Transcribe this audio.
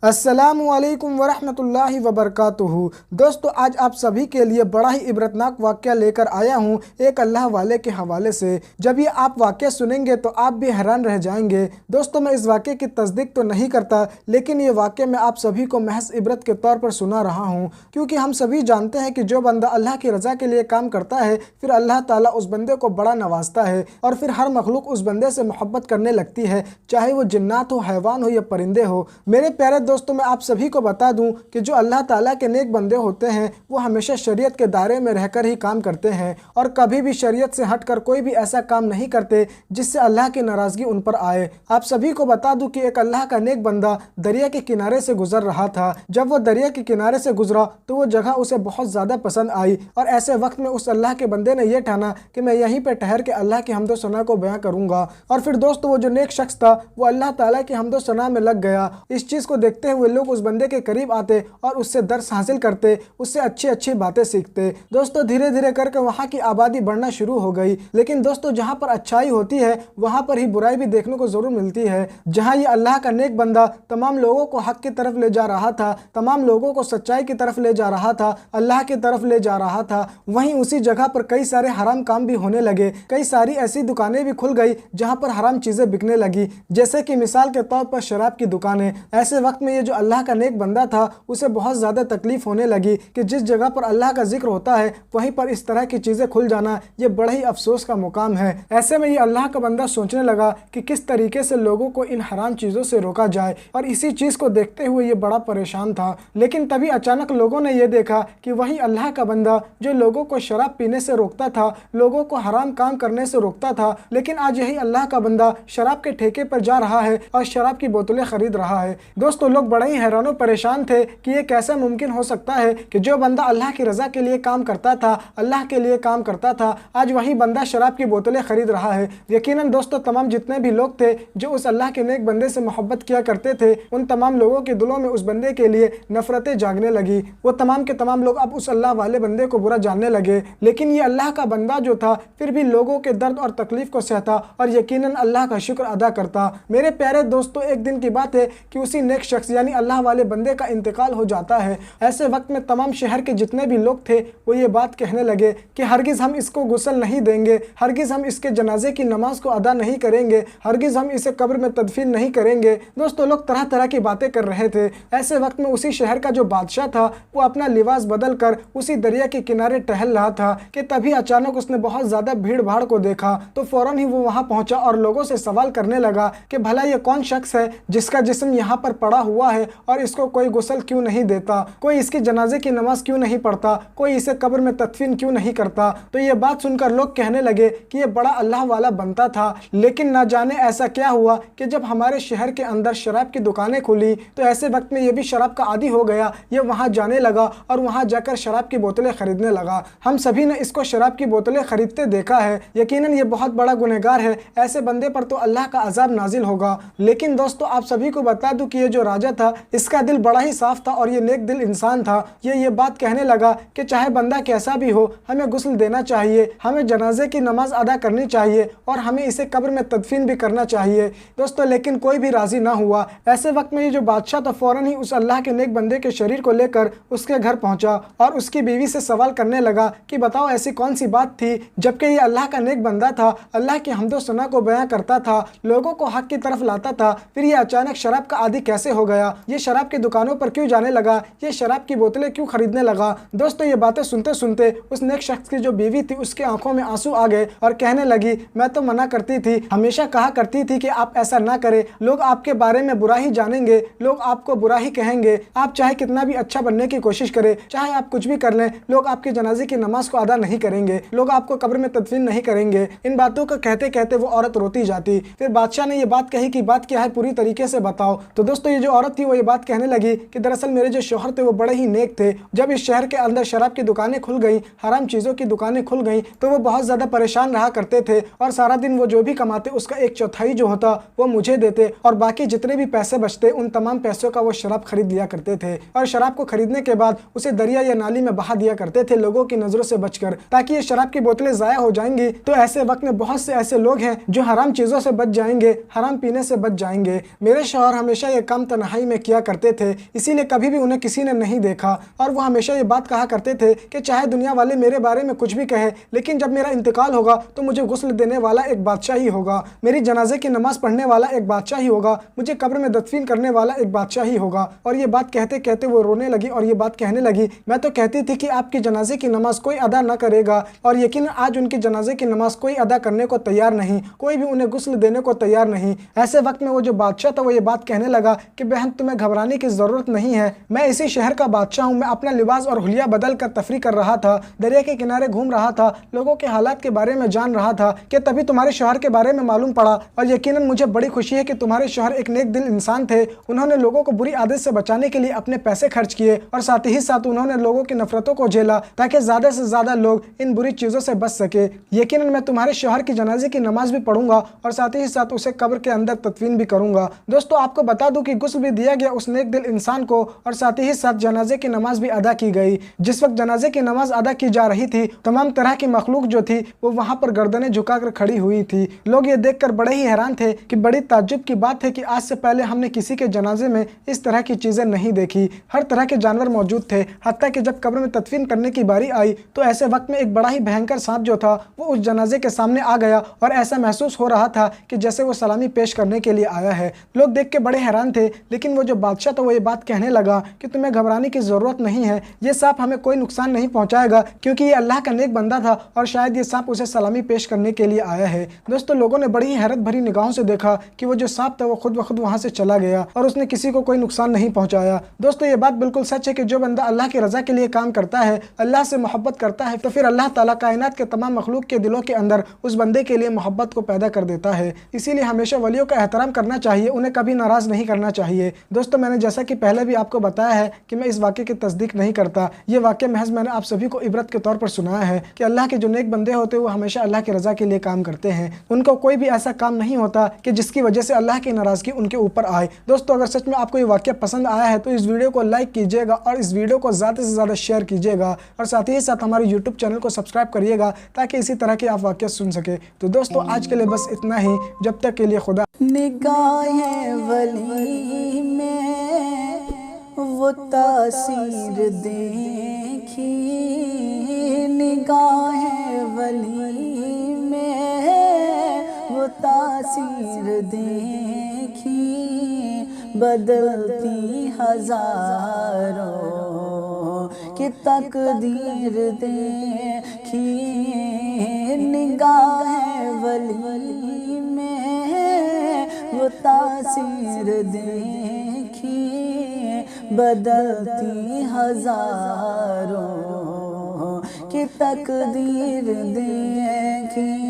अस्सलामुअलैकुम वरहमतुल्लाहि वबरकातुहू। दोस्तों, आज आप सभी के लिए बड़ा ही इबरतनाक वाक़या लेकर आया हूँ एक अल्लाह वाले के हवाले से। जब ये आप वाक़या सुनेंगे तो आप भी हैरान रह जाएंगे। दोस्तों, मैं इस वाक़े की तस्दीक तो नहीं करता, लेकिन ये वाक़या मैं आप सभी को महज इबरत के तौर पर सुना रहा हूँ, क्योंकि हम सभी जानते हैं कि जो बंदा अल्लाह की रज़ा के लिए काम करता है, फिर अल्लाह ताला उस बंदे को बड़ा नवाजता है और फिर हर मखलूक उस बंदे से मोहब्बत करने लगती है, चाहे वो जिन्नात हो, हैवान हो या परिंदे हो। मेरे प्यारे दोस्तों, मैं आप सभी को बता दूं कि जो अल्लाह ताला के नेक बंदे होते हैं वो हमेशा शरीयत के दायरे में रहकर ही काम करते हैं और कभी भी शरीयत से हटकर कोई भी ऐसा काम नहीं करते जिससे अल्लाह की नाराज़गी उन पर आए। आप सभी को बता दूं कि एक अल्लाह का नेक बंदा दरिया के किनारे से गुजर रहा था। जब वो दरिया के किनारे से गुजरा तो वो जगह उसे बहुत ज़्यादा पसंद आई और ऐसे वक्त में उस अल्लाह के बंदे ने यह ठाना कि मैं यहीं पर ठहर के अल्लाह की हम्दो सना को बयां करूँगा। और फिर दोस्तों, वो जो नेक शख्स था वो अल्लाह ताला की हम्दो सना में लग गया। इस चीज़ को देखते हुए लोग उस बंदे के करीब आते और उससे दर्स हासिल करते, उससे अच्छी अच्छी बातें सीखते। दोस्तों, धीरे धीरे करके वहाँ की आबादी बढ़ना शुरू हो गई। लेकिन दोस्तों, जहाँ पर अच्छाई होती है वहाँ पर ही बुराई भी देखने को जरूर मिलती है। जहाँ ये अल्लाह का नेक बंदा तमाम लोगों को हक की तरफ ले जा रहा था, तमाम लोगों को सच्चाई की तरफ ले जा रहा था, अल्लाह की तरफ ले जा रहा था, वहीं उसी जगह पर कई सारे हराम काम भी होने लगे। कई सारी ऐसी दुकानें भी खुल गई जहाँ पर हराम चीज़ें बिकने लगी, जैसे कि मिसाल के तौर पर शराब की दुकानें। ऐसे वक्त में ये जो अल्लाह का नेक बंदा था उसे बहुत ज़्यादा तकलीफ होने लगी कि जिस जगह पर अल्लाह का जिक्र होता है वहीं पर इस तरह की चीज़ें खुल जाना ये बड़ा ही अफसोस का मुकाम है। ऐसे में ये अल्लाह का बंदा सोचने लगा कि किस तरीके से लोगों को इन हराम चीज़ों से रोका जाए, और इसी चीज़ को देखते हुए ये बड़ा परेशान था। लेकिन तभी अचानक लोगों ने यह देखा कि वही अल्लाह का बंदा जो लोगों को शराब पीने से रोकता था, लोगों को हराम काम करने से रोकता था, लेकिन आज यही अल्लाह का बंदा शराब के ठेके पर जा रहा है और शराब की बोतलें खरीद रहा है। दोस्तों, लोग बड़ा ही हैरान परेशान थे कि ये कैसे मुमकिन हो सकता है कि जो बंदा अल्लाह की रज़ा के लिए काम करता था, अल्लाह के लिए काम करता था, आज वही बंदा शराब की बोतलें खरीद रहा है। यकीनन दोस्तों, तमाम जितने भी लोग थे जो उस अल्लाह के नेक बंदे से मोहब्बत किया करते थे, उन तमाम लोगों के दिलों में उस बंदे के लिए नफरतें जागने लगी। वो तमाम के तमाम लोग अब उस अल्लाह वाले बंदे को बुरा जानने लगे। लेकिन ये अल्लाह का बंदा जो था फिर भी लोगों के दर्द और तकलीफ को सहता और यकीनन अल्लाह का शुक्र अदा करता। मेरे प्यारे दोस्तों, एक दिन की बात है कि उसी नेक शख्स यानी अल्लाह वाले बंदे का इंतकाल हो जाता है। ऐसे वक्त में तमाम शहर के जितने भी लोग थे वो ये बात कहने लगे कि हरगिज़ हम इसको गुस्ल नहीं देंगे, हरगिज़ हम इसके जनाजे की नमाज को अदा नहीं करेंगे, हरगिज़ हम इसे कब्र में तदफीन नहीं करेंगे। दोस्तों, लोग तरह तरह की बातें कर रहे थे। ऐसे वक्त में उसी शहर का जो बादशाह था वो अपना लिबास बदल कर उसी दरिया के किनारे टहल रहा था कि तभी अचानक उसने बहुत ज़्यादा भीड़ भाड़ को देखा। तो फ़ौरन ही वो वहाँ पहुँचा और लोगों से सवाल करने लगा कि भला ये कौन शख्स है जिसका जिस्म यहाँ पर पड़ा हुआ है और इसको कोई गुस्ल क्यों नहीं देता, कोई इसकी जनाजे की नमाज क्यों नहीं पढ़ता, कोई इसे कब्र में तदफीन क्यों नहीं करता। तो ये बात सुनकर लोग कहने लगे कि ये बड़ा अल्लाह वाला बनता था, लेकिन ना जाने ऐसा क्या हुआ कि जब हमारे शहर के अंदर शराब की दुकानें खुली तो ऐसे वक्त में ये भी शराब का आदी हो गया। ये वहाँ जाने लगा और वहाँ जाकर शराब की बोतलें खरीदने लगा। हम सभी ने इसको शराब की बोतलें खरीदते देखा है। यकीनन ये बहुत बड़ा गुनहगार है। ऐसे बंदे पर तो अल्लाह का अजाब नाजिल होगा। लेकिन दोस्तों, आप सभी को बता दूं कि ये जो राजा था इसका दिल बड़ा ही साफ था और ये नेक दिल इंसान था। ये बात कहने लगा कि चाहे बंदा कैसा भी हो, हमें गुस्ल देना चाहिए, हमें जनाजे की नमाज अदा करनी चाहिए और हमें इसे कब्र में तदफीन भी करना चाहिए। दोस्तों, लेकिन कोई भी राजी ना हुआ। ऐसे वक्त में ये जो बादशाह था फौरन ही उस अल्लाह के नेक बंदे के शरीर को लेकर उसके घर पहुंचा और उसकी बीवी से सवाल करने लगा कि बताओ ऐसी कौन सी बात थी, जबकि ये अल्लाह का नेक बंदा था, अल्लाह की हम्दो सना को बयां करता था, लोगों को हक की तरफ लाता था, फिर ये अचानक शराब का आदी कैसे हो गया, ये शराब की दुकानों पर क्यों जाने लगा, ये शराब की बोतलें क्यों खरीदने लगा। दोस्तों, ये बातें सुनते सुनते उस नेक शख्स की जो बीवी थी उसके आंखों में आंसू आ गए और कहने लगी, मैं तो मना करती थी, हमेशा कहा करती थी कि आप ऐसा ना करें, लोग आपके बारे में बुरा ही जानेंगे, लोग आपको बुरा ही कहेंगे, आप चाहे कितना भी अच्छा बनने की कोशिश करें, चाहे आप कुछ भी कर लें, लोग आपके जनाजे की नमाज को अदा नहीं करेंगे, लोग आपको कब्र में तदफीन नहीं करेंगे। इन बातों को कहते कहते वो औरत रोती जाती। फिर बादशाह ने ये बात कही कि बात क्या है, पूरी तरीके से बताओ। तो दोस्तों, ये जो औरत थी वो ये बात कहने लगी कि दरअसल मेरे जो शौहर थे वो बड़े ही नेक थे। जब इस शहर के अंदर शराब की दुकानें खुल गई, हराम चीज़ों की दुकानें खुल गई, तो वो बहुत ज़्यादा परेशान रहा करते थे और सारा दिन वो जो भी कमाते उसका 1/4 जो होता वो मुझे देते और बाकी जितने भी पैसे बचते उन तमाम पैसों का वो शराब खरीद लिया करते थे और शराब को खरीदने के बाद उसे दरिया या नाली में बहा दिया करते थे लोगों की नज़रों से बचकर, ताकि ये शराब की बोतलें ज़ाया हो जाएंगी। तो ऐसे वक्त में बहुत से ऐसे लोग हैं जो हराम चीज़ों से बच जाएंगे, हराम पीने से बच जाएंगे। मेरे शौहर हमेशा ये काम तन्हाई तन्हाई में किया करते थे, इसीलिए कभी भी उन्हें किसी ने नहीं देखा। और वो हमेशा ये बात कहा करते थे कि चाहे दुनिया वाले मेरे बारे में कुछ भी कहे, लेकिन जब मेरा इंतकाल होगा तो मुझे गुस्ल देने वाला एक बादशाह ही होगा, मेरी जनाजे की नमाज पढ़ने वाला एक बादशाह ही होगा, मुझे कब्र में दफन करने वाला एक बादशाह ही होगा। और ये बात कहते कहते वो रोने लगी और ये बात कहने लगी, मैं तो कहती थी कि आपकी जनाजे की नमाज कोई अदा न करेगा, और यकीन आज उनकी जनाजे की नमाज कोई अदा करने को तैयार नहीं, कोई भी उन्हें गुस्ल देने को तैयार नहीं। ऐसे वक्त में वो जो बादशाह था वो ये बात कहने लगा कि बहन तुम्हें घबराने की जरूरत नहीं है, मैं इसी शहर का बादशाह हूँ, मैं अपना लिबास और हुलिया बदल कर तफरी कर रहा था, दरिया के किनारे घूम रहा था, लोगों के हालात के बारे में जान रहा था कि तभी तुम्हारे शहर के बारे में मालूम पड़ा। और यकीनन मुझे बड़ी खुशी है कि तुम्हारे शहर एक नेक दिल इंसान थे, उन्होंने लोगों को बुरी आदत से बचाने के लिए अपने पैसे खर्च किए और साथ ही साथ उन्होंने लोगों की नफरतों को झेला ताकि ज्यादा से ज्यादा लोग इन बुरी चीजों से बच सके। यकीनन मैं तुम्हारे शहर की जनाजे की नमाज भी पढ़ूंगा और साथ ही साथ उसे कब्र के अंदर तदफीन भी करूंगा। दोस्तों आपको बता दूं कि गुस्ल भी दिया गया उस नेक दिल इंसान को और साथ ही साथ जनाजे की नमाज भी अदा की गई। जिस वक्त जनाजे की नमाज अदा की जा रही थी, तमाम तरह की मखलूक जो थी वो वहां पर गर्दनें झुकाकर खड़ी हुई थी। लोग ये देखकर बड़े ही हैरान थे कि बड़ी ताज्जुब की बात है कि आज से पहले हमने किसी के जनाजे में इस तरह की चीजें नहीं देखी। हर तरह के जानवर मौजूद थे, हत्ता कि जब कब्र में तदफीन करने की बारी आई तो ऐसे वक्त में एक बड़ा ही भयंकर सांप जो था वो उस जनाजे के सामने आ गया और ऐसा महसूस हो रहा था कि जैसे वो सलामी पेश करने के लिए आया है। लोग देख के बड़े हैरान थे, लेकिन वो जो बादशाह था वो ये बात कहने लगा कि तुम्हें घबराने की जरूरत नहीं है, ये सांप हमें कोई नुकसान नहीं पहुंचाएगा क्योंकि ये अल्लाह का नेक बंदा था और शायद ये सांप उसे सलामी पेश करने के लिए आया है। दोस्तों लोगों ने बड़ी ही हैरत भरी निगाहों से देखा कि वो जो सांप था वो खुद ब खुद वहां से चला गया और उसने किसी को कोई नुकसान नहीं पहुंचाया। दोस्तों ये बात बिल्कुल सच है कि जो बंदा अल्लाह की रजा के लिए काम करता है, अल्लाह से मोहब्बत करता है, तो फिर अल्लाह ताला कायनात के तमाम मखलूक के दिलों के अंदर उस बंदे के लिए मोहब्बत को पैदा कर देता है। इसीलिए हमेशा वलियों का एहतराम करना चाहिए, उन्हें कभी नाराज नहीं करना चाहिए। दोस्तों मैंने जैसा कि पहले भी आपको बताया है कि मैं इस वाक़े की तस्दीक नहीं करता, ये वाक़े महज मैंने आप सभी को इबरत के तौर पर सुनाया है कि अल्लाह के जो नेक बंदे होते हैं वो हमेशा अल्लाह की रजा के लिए काम करते हैं। उनको कोई भी ऐसा काम नहीं होता कि जिसकी वजह से अल्लाह की नाराजगी उनके ऊपर आए। दोस्तों अगर सच में आपको ये वाक़या पसंद आया है तो इस वीडियो को लाइक कीजिएगा और इस वीडियो को ज़्यादा से ज़्यादा शेयर कीजिएगा और साथ ही साथ हमारे यूट्यूब चैनल को सब्सक्राइब करिएगा ताकि इसी तरह के आप वाक़या सुन सके। तो दोस्तों आज के लिए बस इतना ही, जब तक के लिए खुदा। निगाहें वली में वो तासीर देखी, निगाहें वली में वो तासीर देखी, बदलती हजारों की तकदीर देखी, निगाहें वली में वो तासीर देखी, बदलती हजारों की तकदीर देखी।